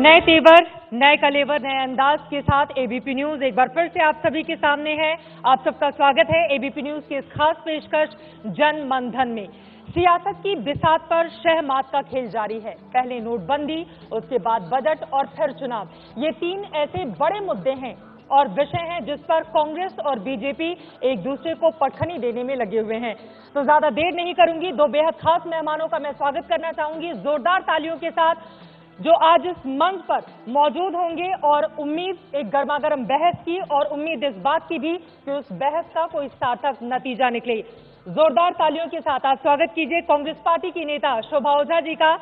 नए तेवर, नए कलेवर, नए अंदाज के साथ एबीपी न्यूज एक बार फिर से आप सभी के सामने है। आप सबका स्वागत है एबीपी न्यूज की इस खास पेशकश जन मन धन में। सियासत की बिसात पर शह मात का खेल जारी है। पहले नोटबंदी, उसके बाद बजट और फिर चुनाव। ये तीन ऐसे बड़े मुद्दे हैं और विषय हैं जिस पर कांग्रेस और बीजेपी एक दूसरे को पटखनी देने में लगे हुए हैं। तो ज्यादा देर नहीं करूंगी, दो बेहद खास मेहमानों का मैं स्वागत करना चाहूंगी जोरदार तालियों के साथ, जो आज इस मंच पर मौजूद होंगे और उम्मीद एक गर्मागर्म बहस की और उम्मीद इस बात की भी कि उस बहस का कोई सार्थक नतीजा निकले। जोरदार तालियों के साथ आप स्वागत कीजिए कांग्रेस पार्टी की नेता शोभा ओझा जी का,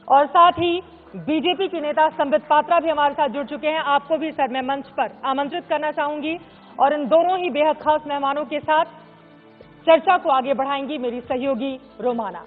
और साथ ही बीजेपी की नेता संबित पात्रा भी हमारे साथ जुड़ चुके हैं। आपको भी सर मैं मंच पर आमंत्रित करना चाहूंगी और इन दोनों ही बेहद खास मेहमानों के साथ चर्चा को आगे बढ़ाएंगी मेरी सहयोगी रोमाना।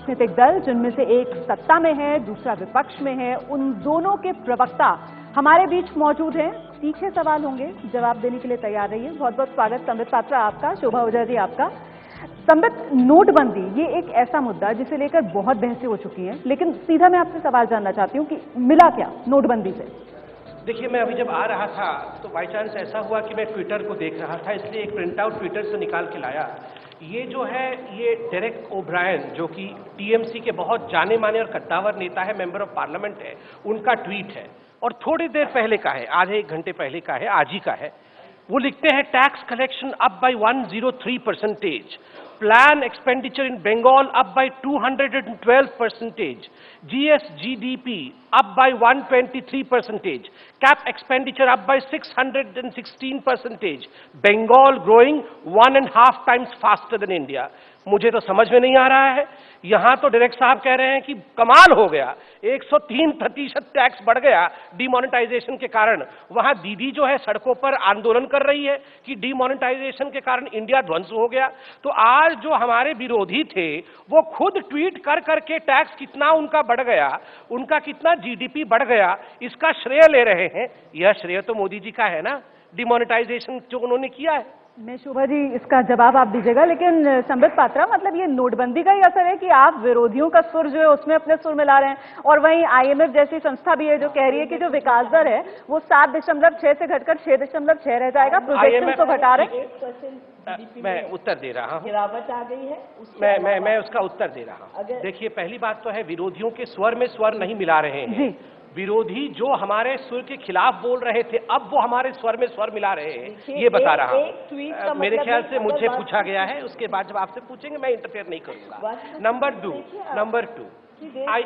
राजनीतिक दल जिनमें से एक सत्ता में है, दूसरा विपक्ष में है, उन दोनों के प्रवक्ता हमारे बीच मौजूद हैं। तीखे सवाल होंगे, जवाब देने के लिए तैयार रहिए। बहुत बहुत स्वागत संबित पात्रा आपका, शोभा ओझा जी आपका। संबित, नोटबंदी ये एक ऐसा मुद्दा जिसे लेकर बहुत बहसें हो चुकी हैं, लेकिन सीधा मैं आपसे सवाल जानना चाहती हूँ कि मिला क्या नोटबंदी से? देखिए, मैं अभी जब आ रहा था तो बाई चांस ऐसा हुआ कि मैं ट्विटर को देख रहा था, इसलिए एक प्रिंट आउट ट्विटर से निकाल के लाया। ये जो है ये डेरेक ओब्रायन, जो कि टीएमसी के बहुत जाने माने और कद्दावर नेता है, मेंबर ऑफ पार्लियामेंट है, उनका ट्वीट है और थोड़ी देर पहले का है, आधे एक घंटे पहले का है, आज ही का है। वो लिखते हैं tax collection up by 103%, plan expenditure in Bengal up by 212%, GSGDP up by 123%, cap expenditure up by 616%, Bengal growing 1.5 times faster than India। मुझे तो समझ में नहीं आ रहा है। यहां तो डायरेक्ट साहब कह रहे हैं कि कमाल हो गया, 103% टैक्स बढ़ गया डिमोनेटाइजेशन के कारण। वहां दीदी जो है सड़कों पर आंदोलन कर रही है कि डिमोनेटाइजेशन के कारण इंडिया ध्वंस हो गया। तो आज जो हमारे विरोधी थे वो खुद ट्वीट कर करके टैक्स कितना उनका बढ़ गया, उनका कितना जीडीपी बढ़ गया, इसका श्रेय ले रहे हैं। यह श्रेय तो मोदी जी का है ना, डिमोनेटाइजेशन जो उन्होंने किया है। मैं शोभा जी इसका जवाब आप दीजिएगा, लेकिन संबित पात्रा, मतलब ये नोटबंदी का ही असर है कि आप विरोधियों का सुर जो है उसमें अपने सुर मिला रहे हैं, और वहीं आईएमएफ जैसी संस्था भी है जो कह रही है कि जो विकास दर है वो 7.6 से घटकर 6.6 रह जाएगा, प्रोजेक्शन तो घटा रहे हैं। मैं उत्तर दे रहा हूं, गिरावट आ गई है। मैं उसका उत्तर दे रहा हूं। देखिए, पहली बात तो है विरोधियों के स्वर में स्वर नहीं मिला रहे हैं। विरोधी जो हमारे स्वर के खिलाफ बोल रहे थे, अब वो हमारे स्वर में स्वर मिला रहे हैं, ये बता रहा हूं। मेरे ख्याल से मुझे पूछा गया है, उसके बाद जब आपसे पूछेंगे मैं इंटरफेयर नहीं करूंगा। नंबर टू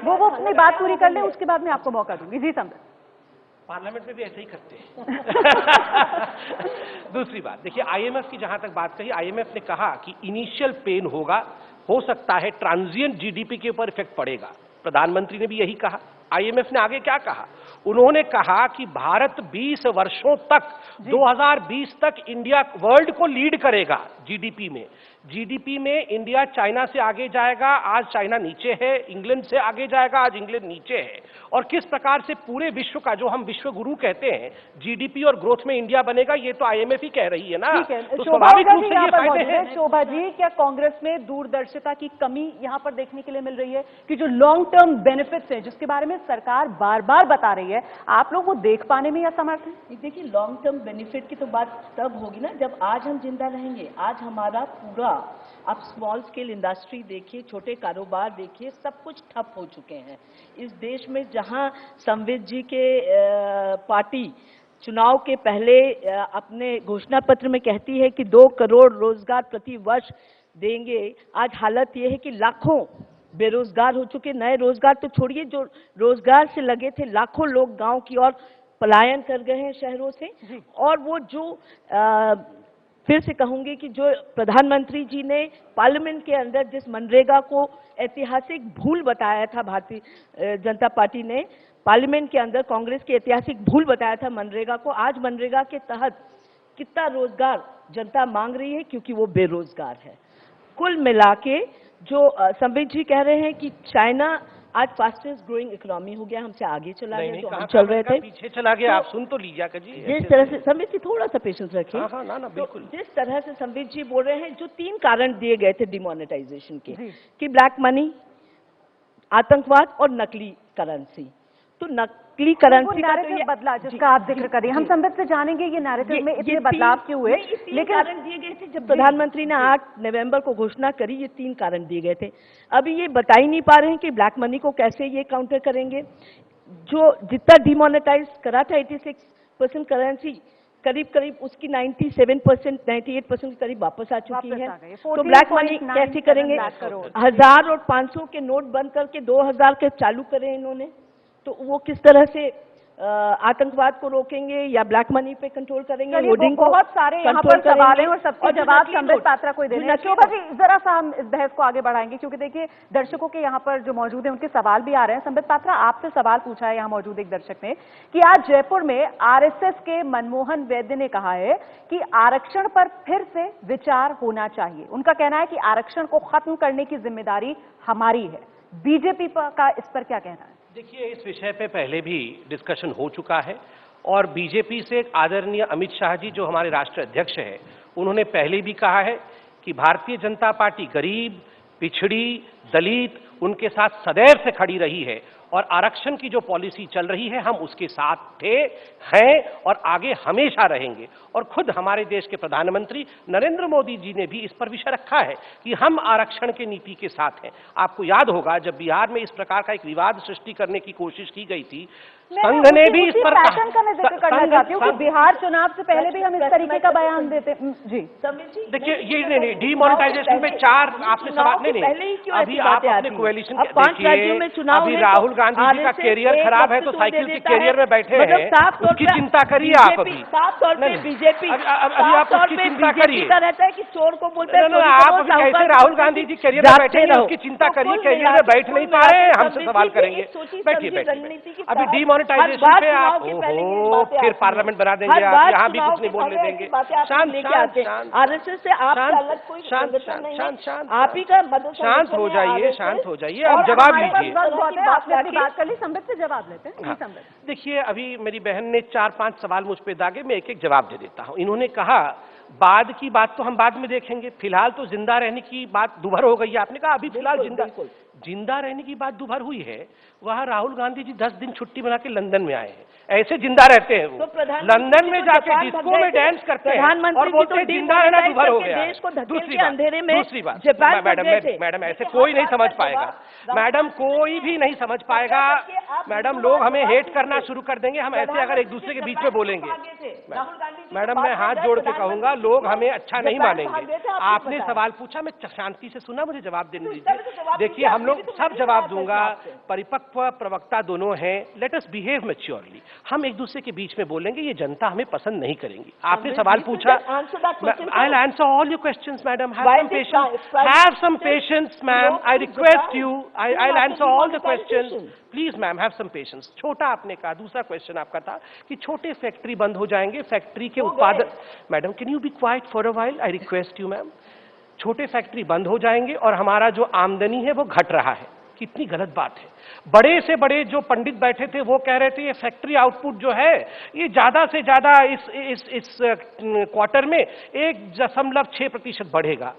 वो अपनी बात पूरी कर ले, उसके बाद मैं आपको मौका दूंगी। जी संबित। पार्लियामेंट में भी ऐसे ही करते हैं। दूसरी बात, देखिए आईएमएफ की जहां तक बात कही, आईएमएफ ने कहा कि इनिशियल पेन होगा, हो सकता है ट्रांजिएंट जीडीपी के ऊपर इफेक्ट पड़ेगा। प्रधानमंत्री ने भी यही कहा। आईएमएफ ने आगे क्या कहा? उन्होंने कहा कि भारत 20 वर्षों तक 2020 तक इंडिया वर्ल्ड को लीड करेगा जीडीपी में। जीडीपी में इंडिया चाइना से आगे जाएगा, आज चाइना नीचे है, इंग्लैंड से आगे जाएगा, आज इंग्लैंड नीचे है। और किस प्रकार से पूरे विश्व का, जो हम विश्व गुरु कहते हैं, जीडीपी और ग्रोथ में इंडिया बनेगा, ये तो आईएमएफ ही कह रही है ना। तो स्वाभाविक रूप से ये फायदे हैं। शोभा जी, क्या कांग्रेस में दूरदर्शिता की कमी यहां पर देखने के लिए मिल रही है कि जो लॉन्ग टर्म बेनिफिट्स हैं जिसके बारे में सरकार बार बार बता रही है, आप लोग वो देख पाने में असमर्थ हैं? देखिए, लॉन्ग टर्म बेनिफिट की तो बात तब होगी ना जब आज हम जिंदा रहेंगे। आज हमारा पूरा, आप स्मॉल स्केल इंडस्ट्री देखिए, छोटे कारोबार देखिए, सब कुछ ठप हो चुके हैं इस देश में। जहां संबित जी के पार्टी चुनाव के पहले अपने घोषणा पत्र में कहती है कि 2 करोड़ रोजगार प्रति वर्ष देंगे, आज हालत यह है कि लाखों बेरोजगार हो चुके। नए रोजगार तो छोड़िए, जो रोजगार से लगे थे लाखों लोग गांव की ओर पलायन कर गए हैं शहरों से। और वो जो फिर से कहूंगी कि जो प्रधानमंत्री जी ने पार्लियामेंट के अंदर जिस मनरेगा को ऐतिहासिक भूल बताया था, भारतीय जनता पार्टी ने पार्लियामेंट के अंदर कांग्रेस की ऐतिहासिक भूल बताया था मनरेगा को, आज मनरेगा के तहत कितना रोजगार जनता मांग रही है, क्योंकि वो बेरोजगार है। कुल मिला के जो संबित जी कह रहे हैं कि चाइना आज फास्टेस्ट ग्रोइंग इकोनॉमी हो गया, हमसे आगे चला गया, तो हम चल रहे थे पीछे चला गया। आप सुन तो लीजिए जी। जिस तरह से संबित जी थोड़ा सा पेशेंस रखिए। हाँ, ना बिल्कुल। तो जिस तरह से संबित जी बोल रहे हैं, जो 3 कारण दिए गए थे डिमोनेटाइजेशन के, कि ब्लैक मनी, आतंकवाद और नकली करेंसी, तो नकली करेंसी का तो ये बदला जिसका आप जिक्र कर रही हैं, हम संबित से जानेंगे ये नैरेटिव में इतने बदलाव क्यों हुए। लेकिन कारण दिए गए थे जब प्रधानमंत्री ने 8 नवंबर को घोषणा करी, ये 3 कारण दिए गए थे। अभी ये बता ही नहीं पा रहे हैं कि ब्लैक मनी को कैसे ये काउंटर करेंगे। जो जितना डिमोनेटाइज करा था 86% करेंसी, करीब उसकी 97%, 98% के करीब वापस आ चुकी है। तो ब्लैक मनी कैसे करेंगे? 1000 और 500 के नोट बंद करके 2000 के चालू करें इन्होंने, तो वो किस तरह से आतंकवाद को रोकेंगे या ब्लैक मनी पे कंट्रोल करेंगे? लोडिंग को बहुत सारे यहाँ पर सवाल हैं और सबके जवाब संबित पात्रा को ही देने हैं। शोभा जी, जरा सा हम इस बहस को आगे बढ़ाएंगे क्योंकि देखिए दर्शकों के यहाँ पर जो मौजूद हैं उनके सवाल भी आ रहे हैं। संबित पात्रा, आपसे सवाल पूछा है यहाँ मौजूद एक दर्शक ने कि आज जयपुर में आरएसएस के मनमोहन वैद्य ने कहा है कि आरक्षण पर फिर से विचार होना चाहिए। उनका कहना है कि आरक्षण को खत्म करने की जिम्मेदारी हमारी है। बीजेपी का इस पर क्या कहना है? देखिए, इस विषय पे पहले भी डिस्कशन हो चुका है और बीजेपी से आदरणीय अमित शाह जी जो हमारे राष्ट्रीय अध्यक्ष हैं, उन्होंने पहले भी कहा है कि भारतीय जनता पार्टी गरीब, पिछड़ी, दलित उनके साथ सदैव से खड़ी रही है और आरक्षण की जो पॉलिसी चल रही है हम उसके साथ थे, हैं और आगे हमेशा रहेंगे। और खुद हमारे देश के प्रधानमंत्री नरेंद्र मोदी जी ने भी इस पर विषय रखा है कि हम आरक्षण के नीति के साथ हैं। आपको याद होगा जब बिहार में इस प्रकार का एक विवाद सृष्टि करने की कोशिश की गई थी, संघ ने भी इस पर पैटर्न का मैं जिक्र करना चाहती हूँ कि बिहार चुनाव से पहले भी हम इस तरीके का बयान देते जी। देखिए, ये नहीं डिमोनेटाइजेशन में 4 आपने सवाल नहीं, अभी आप अपने कोएलिशन देखिए, अभी राहुल गांधी जी का कैरियर खराब है तो साइकिल के कैरियर में बैठे हैं, उसकी चिंता करिए आप। अभी साफ तौर पे बीजेपी अभी आप उसकी चिंता करिए। रहता है कि चोर को बोलते हैं आप कैसे राहुल गांधी जी कैरियर में बैठेंगे, उसकी चिंता करिए। कैरियर में बैठ नहीं पा रहे हैं, हमसे सवाल करेंगे। बैठिए। अभी डिमोनेटाइजेशन पे आप फिर पार्लियामेंट बना देंगे, आप यहाँ भी कुछ नहीं बोलने देंगे। आरएसएस से आप अलग कोई संगठन नहीं है, आप ही का मदद। शांत हो जाइए, शांत हो जाइए, आप जवाब लीजिए। बात कर ली, संबित से जवाब लेते हैं। देखिए, अभी मेरी बहन ने 4-5 सवाल मुझ पे दागे, मैं एक जवाब दे देता हूँ। इन्होंने कहा बाद की बात तो हम बाद में देखेंगे, फिलहाल तो जिंदा रहने की बात दुभर हो गई है। आपने कहा अभी फिलहाल जिंदा रहने की बात दुभर हुई है। वहां राहुल गांधी जी 10 दिन छुट्टी बना के लंदन में आए हैं, ऐसे जिंदा रहते हैं वो। लंदन में जाके डिस्को में डांस करते हैं और बोलते हैं जिंदा रहना दुभर हो गया। दूसरी बात मैडम ऐसे कोई नहीं समझ पाएगा, मैडम कोई भी नहीं समझ पाएगा। मैडम लोग हमें हेट करना शुरू कर देंगे हम ऐसे अगर एक दूसरे के बीच में बोलेंगे। मैडम मैं हाथ जोड़ के कहूंगा लोग हमें अच्छा नहीं मानेंगे। आपने सवाल पूछा, मैं शांति से सुना, मुझे जवाब देने दीजिए। देखिए, हम लोग सब जवाब दूंगा, परिपक्व प्रवक्ता दोनों हैं। Let us behave maturely. हम एक दूसरे के बीच में बोलेंगे, ये जनता हमें पसंद नहीं करेंगी। आपने सवाल पूछा, I will answer all your questions madam. Have some patience ma'am, I request you. I will answer all the questions please ma'am, have some patience. छोटा आपने कहा, दूसरा क्वेश्चन आपका था कि छोटे फैक्ट्री बंद हो जाएंगे, फैक्ट्री के उत्पादन। Madam can you be quiet for a while, I request you ma'am. छोटे फैक्ट्री बंद हो जाएंगे और हमारा जो आमदनी है वो घट रहा है। कितनी गलत बात है। बड़े से बड़े जो पंडित बैठे थे वो कह रहे थे ये फैक्ट्री आउटपुट जो है ये ज्यादा से ज्यादा इस क्वार्टर में 1.6% बढ़ेगा,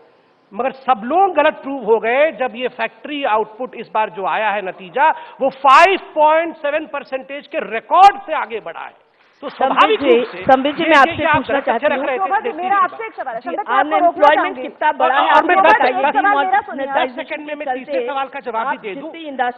मगर सब लोग गलत प्रूव हो गए जब ये फैक्ट्री आउटपुट इस बार जो आया है नतीजा वो 5.7% के रिकॉर्ड से आगे बढ़ा है। तो स्वाभाविक रूप से संबित जी मैं आपसे पूछना चाहती हूँ, मेरा आपसे एक सवाल है, अनएम्प्लॉयमेंट कितना बड़ा है? और मैं 10 सेकंड में मैं तीसरे सवाल का जवाब भी दे दूं।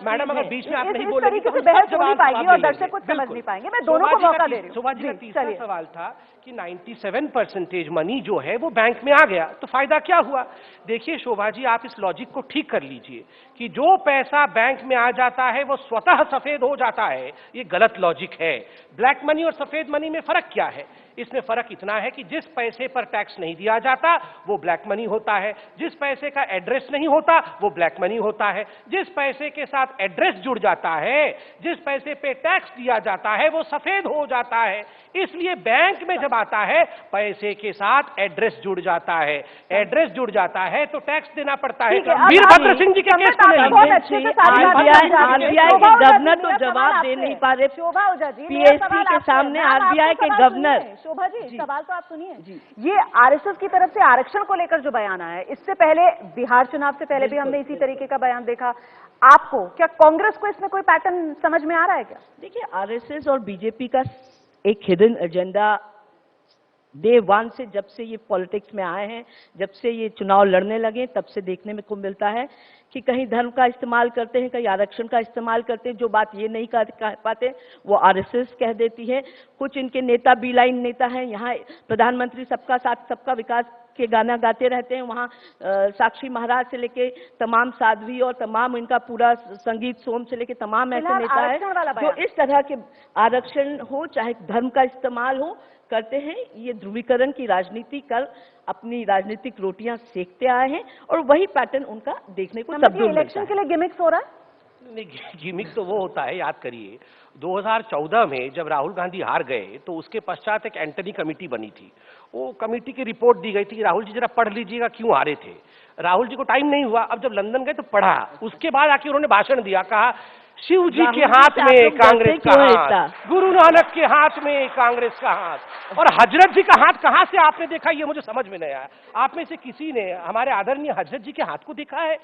मैडम अगर बीच में आप नहीं बोलेंगे तो बहस हो नहीं पाएगी और दर्शक कुछ समझ नहीं पाएंगे। मैं दोनों को मौका दे रही हूँ। शोभा जी का तीसरा सवाल था कि 97% मनी जो है वो बैंक में आ गया, तो फायदा क्या हुआ? देखिए शोभा जी, आप इस लॉजिक को ठीक कर लीजिए कि जो पैसा बैंक में आ जाता है वो स्वतः सफेद हो जाता है, ये गलत लॉजिक है। ब्लैक मनी और सफेद मनी में फर्क क्या है? इसमें फर्क इतना है कि जिस पैसे पर टैक्स नहीं दिया जाता वो ब्लैक मनी होता है, जिस पैसे का एड्रेस नहीं होता वो ब्लैक मनी होता है, जिस पैसे के साथ एड्रेस जुड़ जाता है, जिस पैसे पे टैक्स दिया जाता है वो सफेद हो जाता है। इसलिए बैंक में जब आता है पैसे के साथ एड्रेस जुड़ जाता है, एड्रेस जुड़ जाता है तो टैक्स देना पड़ता है। वीरभद्र सिंह जी के केस को ले लीजिए। आरबीआई के गवर्नर तो जवाब दे नहीं पा रहे। शोभा ओझा जी, पीएससी के सामने आरबीआई के गवर्नर। शोभा जी, सवाल तो आप सुनिए। ये आरएसएस की तरफ से आरक्षण को लेकर जो बयान आया है, इससे पहले बिहार चुनाव से पहले भी हमने इसी तरीके का बयान देखा। आपको क्या कांग्रेस को इसमें कोई पैटर्न समझ में आ रहा है क्या? देखिए, आरएसएस और बीजेपी का एक हिडन एजेंडा डे वन से, जब से ये पॉलिटिक्स में आए हैं, जब से ये चुनाव लड़ने लगे, तब से देखने में को मिलता है कि कहीं धर्म का इस्तेमाल करते हैं, कहीं आरक्षण का इस्तेमाल करते हैं। जो बात ये नहीं कह पाते वो आरएसएस कह देती है। कुछ इनके नेता बी लाइन नेता हैं, यहाँ प्रधानमंत्री सबका साथ सबका विकास के गाना गाते रहते हैं, वहाँ साक्षी महाराज से लेके तमाम साध्वी और तमाम इनका पूरा संगीत सोम से लेके तमाम ऐसे नेता है जो इस तरह के आरक्षण हो चाहे धर्म का इस्तेमाल हो करते हैं। ये ध्रुवीकरण की राजनीति कर अपनी राजनीतिक रोटियां सेकते आए हैं और वही पैटर्न उनका देखने को सब इलेक्शन के लिए गिमिक्स हो रहा है। नहीं, गिमिक तो वो होता है, याद करिए 2014 में जब राहुल गांधी हार गए तो उसके पश्चात एक एंटनी कमेटी बनी थी। वो कमेटी की रिपोर्ट दी गई थी कि राहुल जी जरा पढ़ लीजिएगा क्यों हारे थे। राहुल जी को टाइम नहीं हुआ, अब जब लंदन गए तो पढ़ा, उसके बाद आके उन्होंने भाषण दिया, कहा शिव जी के हाथ में कांग्रेस का हाथ, गुरु नानक के हाथ में कांग्रेस का हाथ, और हजरत जी का हाथ कहां से आपने देखा ये मुझे समझ में नहीं आया। आप में से किसी ने हमारे आदरणीय हजरत जी के हाथ को देखा है?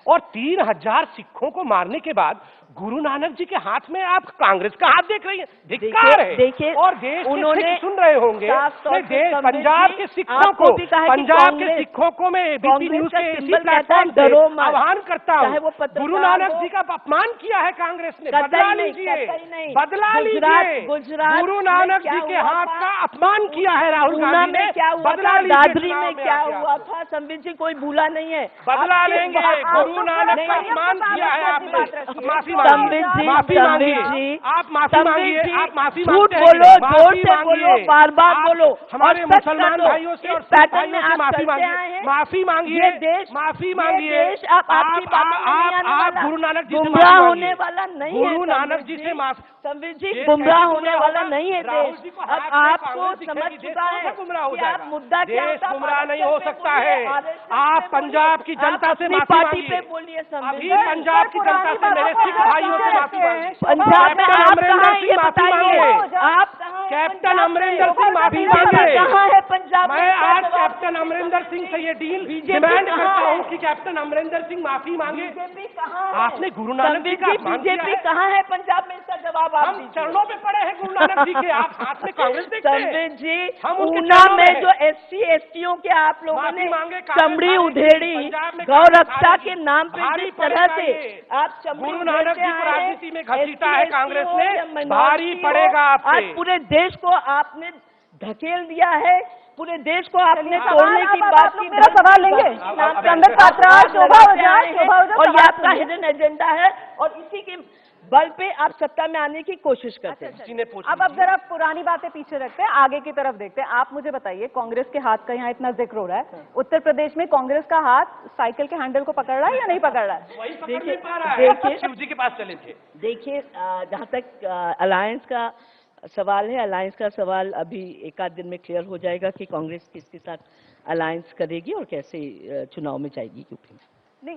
और 3000 सिखों को मारने के बाद गुरु नानक जी के हाथ में आप कांग्रेस का हाथ देख रही हैं? धिक्कार है। देखिए, और देश उन्होंने के सुन रहे होंगे, देश पंजाब के सिखों को, पंजाब के सिखों को मैं एबीपी न्यूज के इसी प्लेटफॉर्म से आह्वान करता हूँ, गुरु नानक जी का अपमान किया है कांग्रेस ने, बदला लीजिए, बदला लीजिए। गुरु नानक जी के हाथ का अपमान किया है राहुल गांधी ने, बदला लीजिए। दादरी में क्या हुआ था संबित जी कोई भूला नहीं है, बदला लेंगे। गुरु नानक का अपमान किया है आपने, माफी मांगिए, माफी मांगिए, आप माफी मांगिए, आप माफी झूठ बोलो, जोर से बोलो, बार बार बोलो, हमारे मुसलमान भाइयों से और सिख भाइयों से माफी मांगिए, माफी मांगिए, माफी मांगिए। आप गुरु नानक जी से गुमराह होने वाला नहीं है, गुरु नानक जी से माफी, संबित जी गुमराह होने वाला नहीं है देश। अब आपको समझ चुका है कि आप मुद्दा क्या होता है, गुमराह नहीं हो सकता है। आप पंजाब की जनता से माफी मांगिए, बोलिए अभी पंजाब की जनता से मेरे सिख भाइयों से माफी मांगिए। पंजाब में आप कहाँ हैं ये बताइए, आप कैप्टन अमरिंदर सिंह माफी मांगे। कहाँ है पंजाब? मैं आज कैप्टन अमरिंदर सिंह से ये डील डिमांड करता हूँ कि कैप्टन अमरिंदर सिंह माफी मांगे। बीजेपी कहाँ है? आपने गुरु नानक जी का अपमान किया है। बीजेपी कहाँ है पंजाब में? इसका जवाब आप हम चरणों पे पड़े हैं गुरु नानक जी के, आप हाथ में कांग्रेस देखते हैं। संबित जी, हम उनके ऊना चरणों में में जो SC STों के आप लोगों माफी ने मांगे, चमड़ी उधेड़ी, गौ रक्षा के नाम पे जिस तरह से आप चमड़ी गुरु नानक जी को राजनीति में घसीटा है कांग्रेस ने, SC भारी पड़ेगा आप पे। आज पूरे देश को आपने धकेल दिया है, पूरे देश को आपने तोड़ने की बात की। मेरा सवाल लेंगे संबित पात्रा, शोभा ओझा, और ये आपका हिडन एजेंडा है और इसी के बल पे आप सत्ता में आने की कोशिश करते हैं। अब जरा पुरानी बातें पीछे रखते हैं, आगे की तरफ देखते हैं। आप मुझे बताइए, कांग्रेस के हाथ का यहाँ इतना जिक्र हो रहा है, उत्तर प्रदेश में कांग्रेस का हाथ साइकिल के हैंडल को पकड़ रहा है या नहीं पकड़ रहा है? देखिए शिव जी के पास चले थे। देखिए, जहाँ तक अलायंस का सवाल है, अलायंस का सवाल अभी एक आध दिन में क्लियर हो जाएगा कि कांग्रेस किसके साथ अलायंस करेगी और कैसे चुनाव में जाएगी यूपी में। नहीं,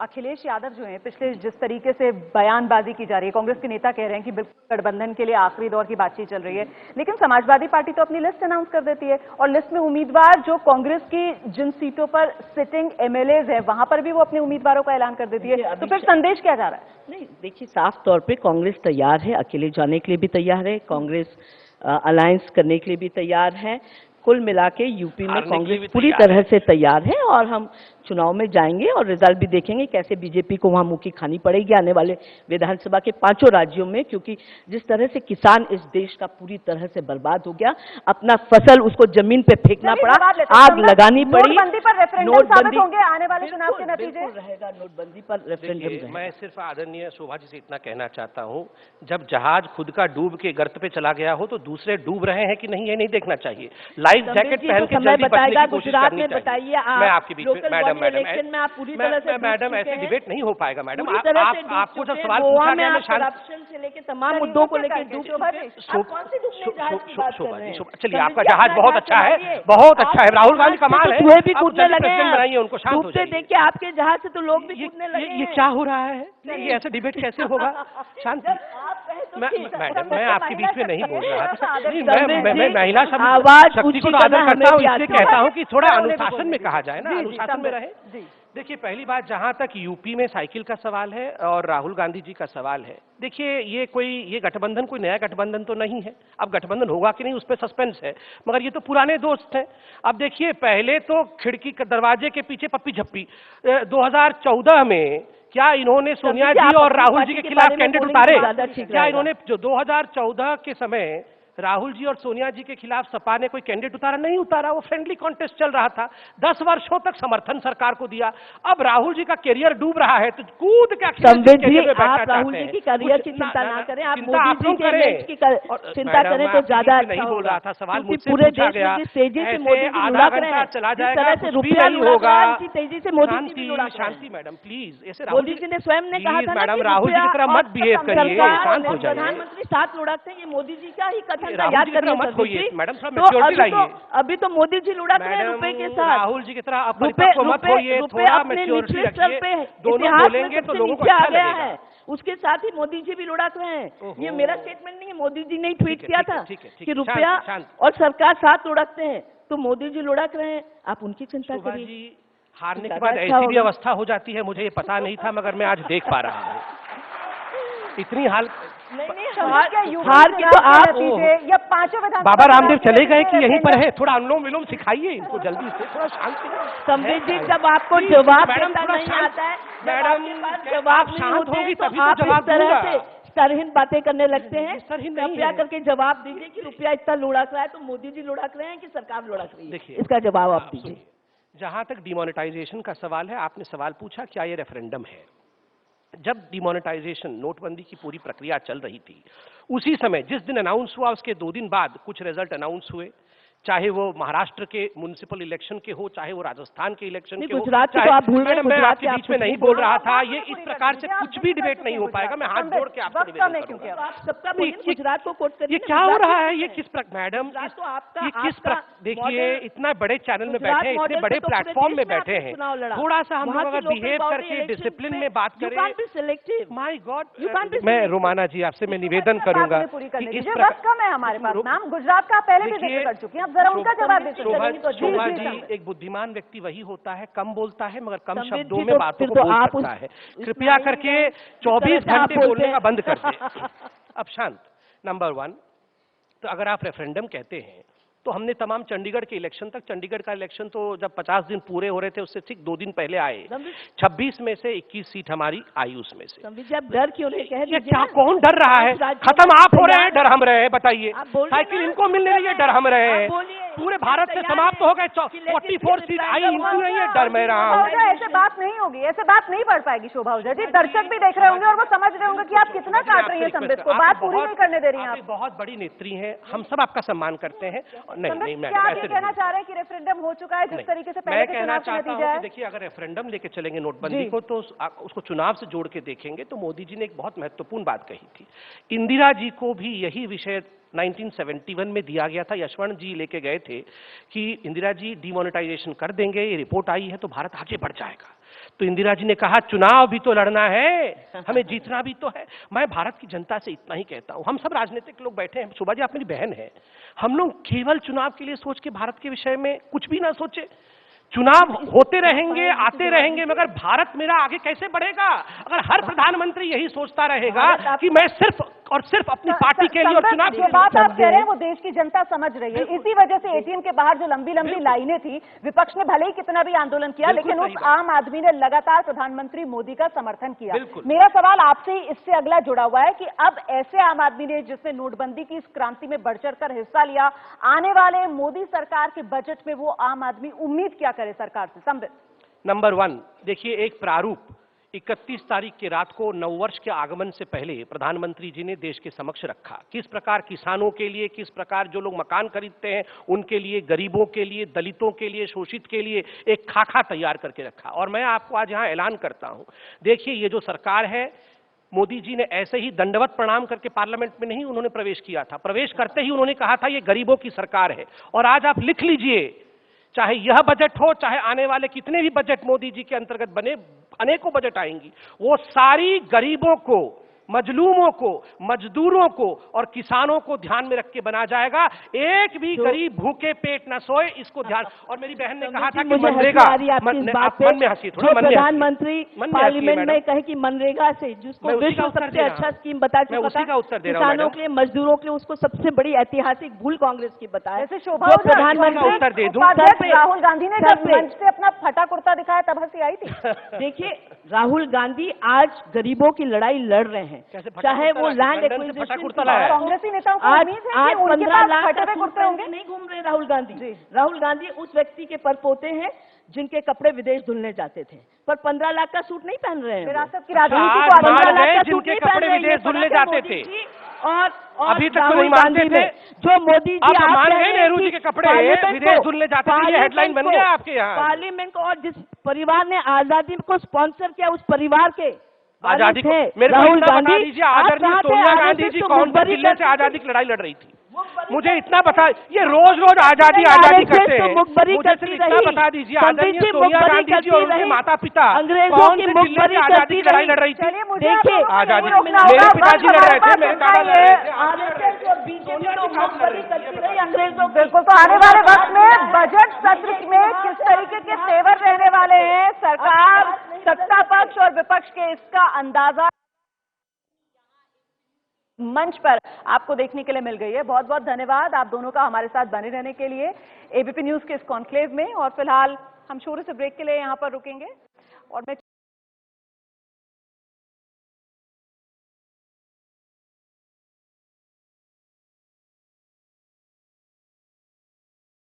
अखिलेश यादव जो हैं, पिछले जिस तरीके से बयानबाजी की जा रही है, कांग्रेस के नेता कह रहे हैं कि बिल्कुल गठबंधन के लिए आखिरी दौर की बातचीत चल रही है, लेकिन समाजवादी पार्टी तो अपनी लिस्ट अनाउंस कर देती है और लिस्ट में उम्मीदवार जो कांग्रेस की जिन सीटों पर सिटिंग MLAs है वहां पर भी वो अपने उम्मीदवारों का ऐलान कर देती है। तो फिर संदेश क्या जा रहा है? नहीं, देखिए, साफ तौर पे कांग्रेस तैयार है, अकेले जाने के लिए भी तैयार है, कांग्रेस अलायंस करने के लिए भी तैयार है। कुल मिला के यूपी में कांग्रेस पूरी तरह से तैयार है और हम चुनाव में जाएंगे और रिजल्ट भी देखेंगे कैसे बीजेपी को वहां मुंह की खानी पड़ेगी आने वाले विधानसभा के 5 राज्यों में, क्योंकि जिस तरह से किसान इस देश का पूरी तरह से बर्बाद हो गया, अपना फसल उसको जमीन पे फेंकना पड़ा, आग लगानी पड़ी। नोटबंदी पर रेफरेंडम साबित होंगे आने वाले चुनाव के नतीजे रहेगा, नोटबंदी पर रेफरेंडम रहेगा। मैं सिर्फ आदरणीय शोभा जी से इतना कहना चाहता हूं, जब जहाज खुद का डूब के गर्त पे चला गया हो तो दूसरे डूब रहे हैं कि नहीं ये नहीं देखना चाहिए। लाइफ जैकेट पहन के जल्दी बचने की कोशिश करनी चाहिए। मैं आपके बीच में मैडम मैडम ऐसे डिबेट नहीं हो पाएगा मैडम। आपको जब सवाल पूछा गया, मैं करप्शन से लेके तमाम मुद्दों को लेकर चलिए, आपका जहाज बहुत अच्छा है, बहुत अच्छा है, राहुल गांधी कमाल है, चूहे भी कूदने लगे हैं, बनाइए उनको, शांत हो जाइए। देखिए आपके जहाज से तो लोग भी कूदने लगे हैं। ये क्या हो रहा है? ये ऐसे डिबेट कैसे होगा? शांति। मैडम मैं आपके बीच में नहीं बोल रहा था, मैं महिला शक्ति को आदर करता हूँ, इसलिए कहता हूँ कि थोड़ा अनुशासन में कहा जाए ना, अनुशासन में रहे। देखिए, पहली बात, जहां तक यूपी में साइकिल का सवाल है और राहुल गांधी जी का सवाल है, देखिए ये गठबंधन कोई नया गठबंधन तो नहीं है। अब गठबंधन होगा कि नहीं उस पर सस्पेंस है, मगर ये तो पुराने दोस्त हैं। अब देखिए, पहले तो खिड़की के दरवाजे के पीछे पप्पी झप्पी, 2014 में क्या इन्होंने सोनिया जी और राहुल जी के खिलाफ कैंडिडेट उतारे? क्या इन्होंने जो 2014 के समय राहुल जी और सोनिया जी के खिलाफ सपा ने कोई कैंडिडेट उतारा? नहीं उतारा, वो फ्रेंडली कॉन्टेस्ट चल रहा था। 10 वर्षों तक समर्थन सरकार को दिया। अब राहुल जी का करियर डूब रहा है तो कूद के आप राहुल जी की करियर की चिंता ना करें, आप मोदी जी के इमेज की चिंता करें तो ज्यादा नहीं बोल रहा था। सवाल मुझसे पूरे पूछा देश गया, में तेजी से मोदी जी आधा घंटा चला जाएगा, रुपया नहीं होगा। तेजी से मोदी जी शांति मैडम प्लीज, ऐसे मोदी जी ने स्वयं ने कहा था मैडम राहुल जी की तरह मत बिहेव करिए, शांत हो जाइए। प्रधानमंत्री साथ लुढ़कते हैं, ये मोदी जी का ही कथन था, राहुल याद जी की तरह करिए मत होइए मैडम, थोड़ा तो मैच्योरिटी लाइए। अभी तो मोदी जी लुढ़क रहे हैं रुपए के साथ। राहुल जी की तरह अपरिपक्व मत होइए, थोड़ा मैच्योरिटी रखिए। दोनों बोलेंगे तो लोगों को अच्छा लगेगा। उसके साथ ही मोदी जी भी लुढ़क रहे हैं। ये मेरा स्टेटमेंट नहीं है, मोदी जी ने ट्वीट किया था कि रुपया और सरकार साथ लुढ़कते हैं, तो मोदी जी लुढ़क रहे हैं, आप उनकी चिंता करिए। हारने के बाद ऐसी भी अवस्था हो जाती है, मुझे ये पता नहीं था, मगर मैं आज देख पा रहा हूँ। इतनी हार की तो आप या 5 विधान बाबा रामदेव चले गए कि यहीं पर है? थोड़ा अनुलोम विलोम सिखाइए इनको जल्दी से, थोड़ा शांति। संबित जी, जब आपको जवाब देना नहीं आता है, मैडम जवाब शांत होगी तभी आप तो जवाब दूंगा। सरहीन बातें करने लगते हैं। सरहीन कृपया करके जवाब दीजिए कि रुपया इतना लुढ़क रहा है तो मोदी जी लुढ़क रहे हैं कि सरकार लुढ़क रही है? देखिए, इसका जवाब आप दीजिए। जहां तक डिमोनेटाइजेशन का सवाल है, आपने सवाल पूछा क्या ये रेफरेंडम है? जब डिमोनेटाइजेशन, नोटबंदी की पूरी प्रक्रिया चल रही थी, उसी समय जिस दिन अनाउंस हुआ उसके 2 दिन बाद कुछ रिजल्ट अनाउंस हुए, चाहे वो महाराष्ट्र के म्युनिसिपल इलेक्शन के हो, चाहे वो राजस्थान के इलेक्शन के हो। गुजरात तो आप भूल रहे हैं, मैं आपके बीच में नहीं बोल रहा था, ये इस प्रकार से कुछ भी डिबेट नहीं हो पाएगा। मैं हाथ जोड़ के आपसे निवेदन करूंगा। आप सबका गुजरात को कोट करिए। ये क्या हो रहा है? ये किस प्रकार मैडम, तो ये किस प्रकार? देखिए, इतना बड़े चैनल में बैठे हैं, इतने बड़े प्लेटफॉर्म में बैठे हैं, थोड़ा सा हम लोग अगर बिहेव करके डिसिप्लिन में बात करें। माय गॉड, मैं रोमाना जी आपसे मैं निवेदन करूंगा कि इस प्रकार कम है हमारे पास नाम, गुजरात का पहले भी जिक्र कर चुकी हैं, अब जरा उनका जवाब। शोभा जी, एक बुद्धिमान व्यक्ति वही होता है, कम बोलता है मगर कम शब्दों में बातों को बोल सकता है। कृपया करके 24 घंटे बोलने का बंद कर दे। अब शांत। नंबर 1, तो अगर आप रेफरेंडम कहते हैं तो हमने तमाम चंडीगढ़ के इलेक्शन तक, चंडीगढ़ का इलेक्शन तो जब 50 दिन पूरे हो रहे थे उससे ठीक 2 दिन पहले आए, 26 में से 21 सीट हमारी आई उसमें से। डर क्यों नहीं? कह दीजिए। क्या, कौन डर रहा है? खत्म आप हो रहे हैं, डर हम रहे हैं, बताइए। साइकिल इनको मिलने रही है, डर हम रहे हैं। पूरे भारत से समाप्त हो गए, 44 सीट आई, इनको नहीं है, डर मैं रहा हूँ। ऐसे बात नहीं होगी, ऐसे बात नहीं बढ़ पाएगी शोभा ओझा जी। दर्शक भी देख रहे होंगे और वो समझ रहे होंगे कि आप कितना काट रही है संबित को, बात पूरी नहीं करने दे रही हैं आप। बहुत बड़ी नेत्री हैं, हम सब आपका सम्मान करते हैं। नहीं मैडम, क्या आप ये कहना चाह रहे हैं कि रेफरेंडम हो चुका है जिस तरीके से पहले के चुनाव का नतीजा है? देखिए, अगर रेफरेंडम लेके चलेंगे नोटबंदी को तो उसको चुनाव से जोड़ के देखेंगे तो मोदी जी ने एक बहुत महत्वपूर्ण बात कही थी। इंदिरा जी को भी यही विषय 1971 में दिया गया था। यशवंत जी लेके गए थे कि इंदिरा जी डिमोनेटाइजेशन कर देंगे, ये रिपोर्ट आई है तो भारत आगे बढ़ जाएगा। तो इंदिरा जी ने कहा चुनाव भी तो लड़ना है, हमें जीतना भी तो है। मैं भारत की जनता से इतना ही कहता हूं, हम सब राजनीतिक लोग बैठे हैं, शोभा जी आप मेरी बहन है, हम लोग केवल चुनाव के लिए सोच के भारत के विषय में कुछ भी ना सोचे। चुनाव होते रहेंगे, आते रहेंगे, मगर भारत मेरा आगे कैसे बढ़ेगा? अगर हर प्रधानमंत्री यही सोचता रहेगा कि मैं सिर्फ और सिर्फ अपनी पार्टी के लिए और चुनाव जो बात आप कह रहे हैं वो देश की जनता समझ रही है। इसी वजह से एटीएम के बाहर जो लंबी लंबी लाइनें थी, विपक्ष ने भले ही कितना भी आंदोलन किया, लेकिन उस आम आदमी ने लगातार प्रधानमंत्री मोदी का समर्थन किया। मेरा सवाल आपसे इससे अगला जुड़ा हुआ है कि अब ऐसे आम आदमी ने जिसने नोटबंदी की इस क्रांति में बढ़ चढ़कर हिस्सा लिया, आने वाले मोदी सरकार के बजट में वो आम आदमी उम्मीद क्या करे सरकार से? संबित। नंबर 1, देखिए एक प्रारूप 31 तारीख की रात को नववर्ष के आगमन से पहले प्रधानमंत्री जी ने देश के समक्ष रखा। किस प्रकार किसानों के लिए, किस प्रकार जो लोग मकान खरीदते हैं उनके लिए, गरीबों के लिए, दलितों के लिए, शोषित के लिए एक खाका तैयार करके रखा। और मैं आपको आज यहां ऐलान करता हूं, देखिए ये जो सरकार है, मोदी जी ने ऐसे ही दंडवत प्रणाम करके पार्लियामेंट में नहीं उन्होंने प्रवेश किया था। प्रवेश करते ही उन्होंने कहा था ये गरीबों की सरकार है। और आज आप लिख लीजिए, चाहे यह बजट हो, चाहे आने वाले कितने भी बजट मोदी जी के अंतर्गत बने, अनेकों बजट आएंगी, वो सारी गरीबों को, मजलूमों को, मजदूरों को और किसानों को ध्यान में रख के बना जाएगा। एक भी गरीब भूखे पेट न सोए, इसको ध्यान। और मेरी बहन ने कहा था कि मनरेगा, मन में हंसी, थोड़ा मन में प्रधानमंत्री पार्लियामेंट में कहे कि मनरेगा से जिसको विश्व सबसे अच्छा स्कीम बता चुका था, किसानों के लिए, मजदूरों के लिए, उसको सबसे बड़ी ऐतिहासिक भूल कांग्रेस की बताया। जो प्रधानमंत्री उत्तर दे दूं, राहुल गांधी ने जब मंच से अपना फटा कुर्ता दिखाया तब हंसी आई थी। देखिए, राहुल गांधी आज गरीबों की लड़ाई लड़ रहे हैं, चाहे वो लैंड एक्विजिशन, कांग्रेसी नेताओं को आज उम्मीद है कि उनके 15 पास लाख फटे हुए कुर्ते होंगे। नहीं घूम रहे राहुल गांधी। राहुल गांधी उस व्यक्ति के परपोते हैं जिनके कपड़े विदेश धुलने जाते थे, पर 15 लाख का सूट नहीं पहन रहे हैं। विरासत की राजनीति को 15 लाख का सूट जिनके नहीं कपड़े पहन विदेश धुलने जाते थे, और अभी तक तो राहुल नहीं मानते गांधी थे। ने जो मोदी जी आप मान कह गए रहे हैं नेहरू कि जी के कपड़े पार्लियामेंट विदेश को- धुलने जाते थे, ये हेडलाइन बन गया आपके यहाँ। पार्लियामेंट को, और जिस परिवार ने आजादी को स्पॉन्सर किया, उस परिवार के आजादी को थे मेरे को राहुल इतना बता गांधी। दीजिए, आदरणीय सोनिया गांधी जी कौन से जिले से आजादी की लड़ाई लड़ रही थी? मुझे इतना बता, ये रोज रोज आजादी आजादी करते हैं, मुझे सिर्फ इतना बता दीजिए, आदरणीय सोनिया गांधी जी और उनके माता पिता कौन से जिले से आजादी की लड़ाई लड़ रही थी? देखिए, आजादी मेरे पिताजी लड़ रहे थे, मेरे दादा लड़ रहे थे। आरएसएस और बीजेपी तो मुखबरी करती रही अंग्रेजों की। बिल्कुल। तो आने वाले वक्त में बजट सत्र में किस तरीके के तेवर रहने वाले हैं, सरकार, सत्ता पक्ष और विपक्ष के, इसका अंदाजा मंच पर आपको देखने के लिए मिल गई है। बहुत बहुत धन्यवाद आप दोनों का हमारे साथ बने रहने के लिए एबीपी न्यूज के इस कॉन्क्लेव में। और फिलहाल हम छोटे से ब्रेक के लिए यहां पर रुकेंगे और मैं